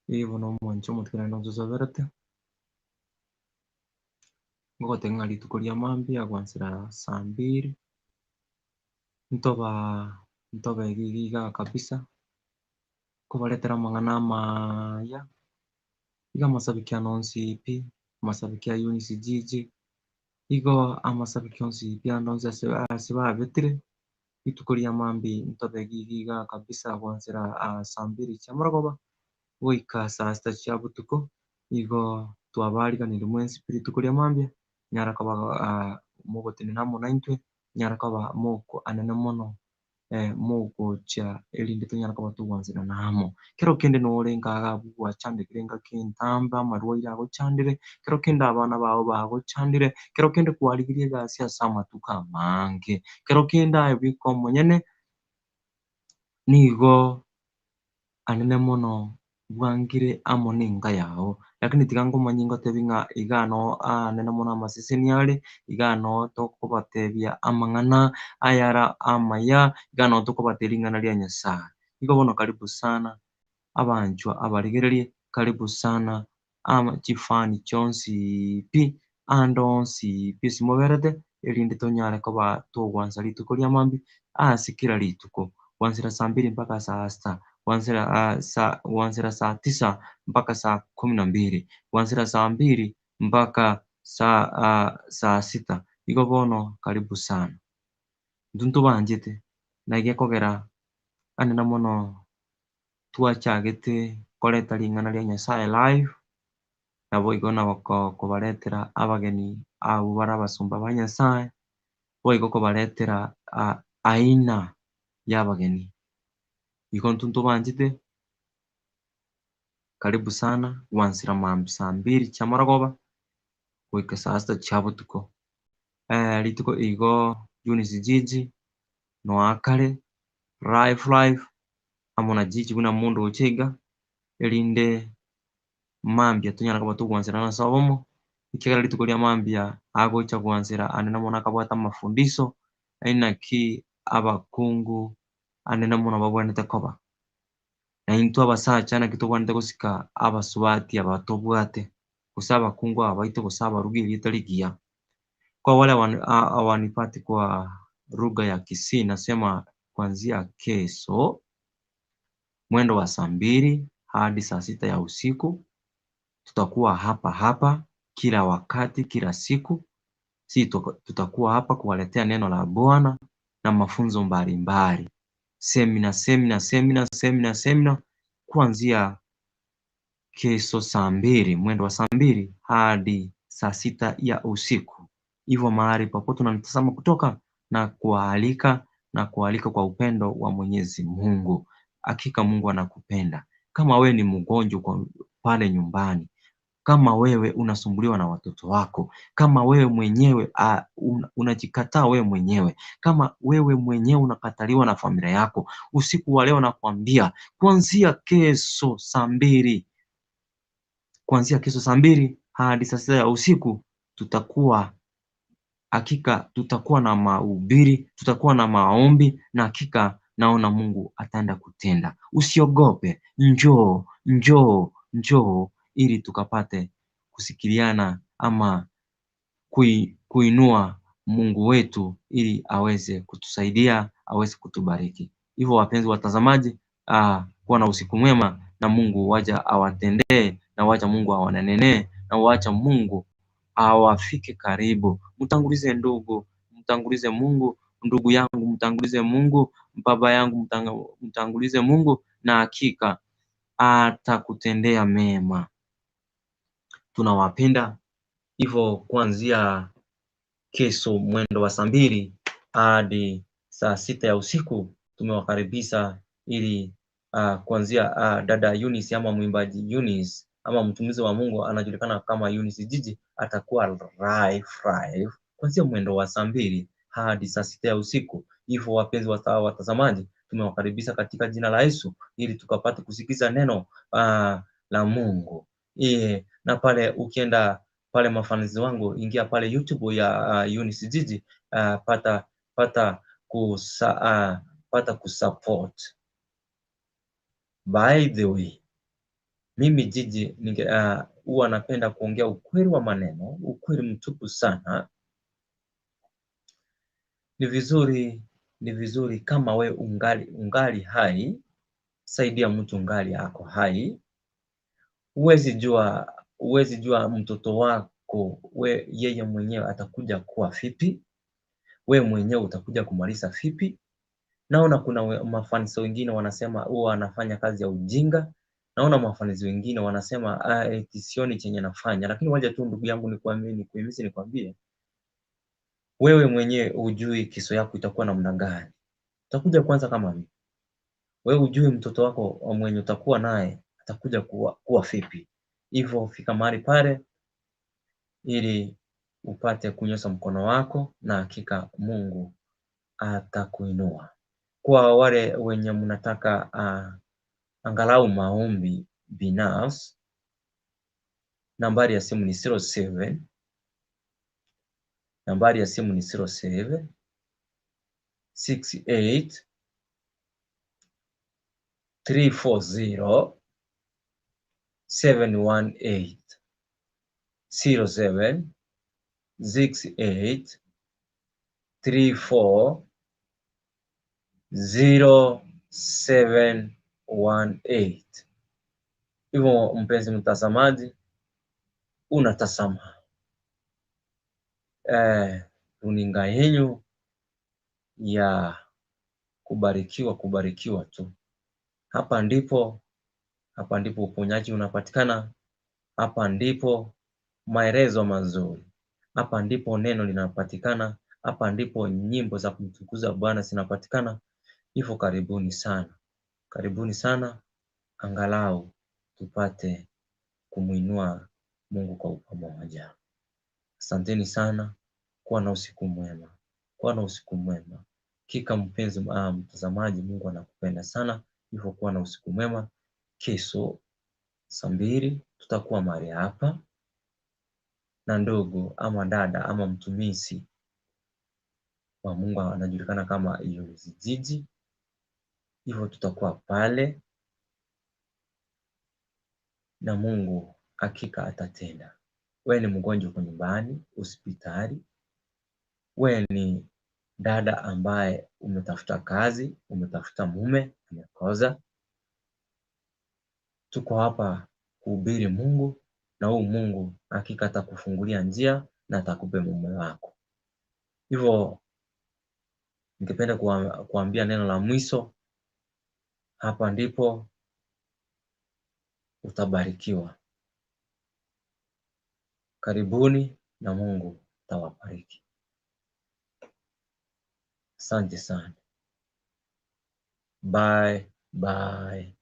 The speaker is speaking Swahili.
Hivyo no mwancho mutikana no tusoberete ngogotenga rituko ria mambia gwansira saa 2 ntoba igiga kabisa kubaretera amang'ana amaya iga amasabiki anonsi ipi amasabiki ya Eunice Gigi igo amasabiki onsi ipi andonsi ase babetire rituko ria mambi ntoba igiga kabisa gwansira saa 2 chia morogoba goika saa 6 chia botuko igo twabariganire mwensi rituko ria mambia nyara koba mogotenena amo naintwe nyara koba moko anene mono mogocha erinde tonyara koba togwansera namo kero kende nore nkaga gwachandekire nka kentamba amarwaire agochandire kero kende abana bao bagochandire kero kende kwarigirie egasi ase amatuko amange kero kende bika omonyene nigo anene mono bwangire amo nenka yao lakini tiga ngomanyia ngotebia ng'a iga no anene mono amaseseni are iga no tokobatebia amang'ana ayara amaya iga no tokobatera ring'ana ria Nyasaye igo bono karibu sana abanchwa abarigererie karibu sana chifani chionsi pi ando onsi pi ase moberete erinde tonyare koba togwansa rituko ria mambia ase kera rituko gwansira saa 2 mpaka saa 6 gwansira saa 9 mpaka saa 12 gwansira saa 2 mpaka saa 6 igo bono karibu sana ntuntu banchete nage kogera anene mono twachagete koreta ring'ana ria Nyasaye live nabo igo kobaretera abageni abo bare abasumba ba Nyasaye boigo kobaretera aina ya abageni igo ntuntu banchete karibu sana gwansira mambi saa 2 chia morogoba goika saa 6 chia botuko rituko igo Eunice Gigi no akare live amo na Gigi buna mundu ochiga erinde mambia tonyara koba togwansera na sobomo ikegera rituko ria mambia agocha gwansera anene mono akabwata amafundisho ainaki abakungu anene mono babwanete koba na intwe abasacha naki tobwanete gosika abasubati abatobwate gose abakungu aba baito gose abarugi erieta rigiya kwa wale hawanipati kwa lugha ya Kisii nasema kuanzia kesho mwendo wa saa 2 hadi saa 6 ya usiku tutakuwa hapa kila wakati kila siku tutakuwa hapa kuwaletea neno la Bwana na mafunzo mbalimbali semina kuanzia kesho saa 2 mwendo wa saa 2 hadi saa 6 ya usiku hivyo mahali popote unanitazama kutoka na kualika kwa upendo wa Mwenyezi Mungu. Hakika Mungu anakupenda. Kama wewe ni mgonjwa pale nyumbani, kama wewe unasumbuliwa na watoto wako, kama wewe mwenyewe unajikataa wewe mwenyewe, kama wewe mwenyewe unakataliwa na familia yako, usiku wa leo nakwambia kuanzia kesho saa 2 hadi saa 6 ya usiku tutakuwa na mahubiri, tutakuwa na maombi na hakika naona Mungu ataenda kutenda. Usiogope, njoo ili tukapate kusikiliana ama kuinua Mungu wetu ili aweze kutusaidia, aweze kutubariki. Hivyo wapenzi watazamaji, kuwa na usiku mwema na Mungu waja awatendee na wacha Mungu awanenenee na wacha Mungu awafike karibu. Mtangulize ndugu, mtangulize Mungu, ndugu yangu mtangulize Mungu, baba yangu mtangulize Mungu na hakika atakutendea mema. Tunawapenda. Hivyo kuanzia kesho mwendo wa saa 2 hadi saa 6 ya usiku tumewakaribisha ili kuanzia dada Eunice ama mwimbaji Eunice ama mtumishi wa Mungu anajulikana kama Eunice Gigi atakuwa live kuanzia mwendo wa saa 2 hadi saa 6 ya usiku. Hivyo wapenzi watazamaji, tumewakaribisha katika jina la Yesu ili tukapate kusikiza neno la Mungu. Na pale ukienda pale mafanizi wangu, ingia pale YouTube ya Eunice Gigi, pata kusupport. By the way, Mimi Jiji huwa napenda kuongea ukweli wa maneno, ukweli mtupu sana. Ni vizuri kama we ungali hai, saidia mtu ungali ako hai. Huwezi jua mtoto wako yeye mwenyewe atakuja kuwa vipi, we mwenyewe utakuja kumaliza vipi. Naona kuna mafanisa wengine wanasema huwa anafanya kazi ya ujinga. Naona mafanisa wengine wanasema eti sioni chenye nafanya. Lakini wacha tu ndugu yangu nikwambie, wewe mwenyewe hujui kesho yako itakuwa namna gani. Utakuja kwanza kama mimi. Wewe hujui mtoto wako mwenye utakuwa naye atakuja kuwa vipi. Hivyo fika mahali pale ili upate kunyosha mkono wako na hakika Mungu atakuinua. Kwa wale wenye mnataka angalau maombi binafsi, nambari ya simu ni 07 68 340 718 07 68 34 0718. Hivyo mpenzi mtazamaji, unatazama runinga yenu ya kubarikiwa tu. Hapa ndipo uponyaji unapatikana. Hapa ndipo maelezo mazuri. Hapa ndipo neno linapatikana. Hapa ndipo nyimbo za kumtukuza Bwana zinapatikana. Hivyo karibuni sana, angalau tupate kumuinua Mungu kwa pamoja. Asanteni sana, kuwa na usiku mwema. Kika mpenzi mtazamaji, Mungu anakupenda sana, hivyo kuwa na usiku mwema. Kesho saa 2 tutakuwa mahali hapa na ndugu ama dada ama mtumishi wa Mungu anajulikana kama Yulius Jiji. Hivyo tutakuwa pale na Mungu hakika atatenda. Wewe ni mgonjwa uko nyumbani, hospitali. Wewe ni dada ambaye umetafuta kazi, umetafuta mume, umekosa. Tuko hapa kuhubiri Mungu na huyu Mungu hakika atakufungulia njia na atakupa mume wako. Hivyo ningependa kuambia neno la mwisho. Hapa ndipo utabarikiwa. Karibuni na Mungu atawabariki. Asante sana. Bye.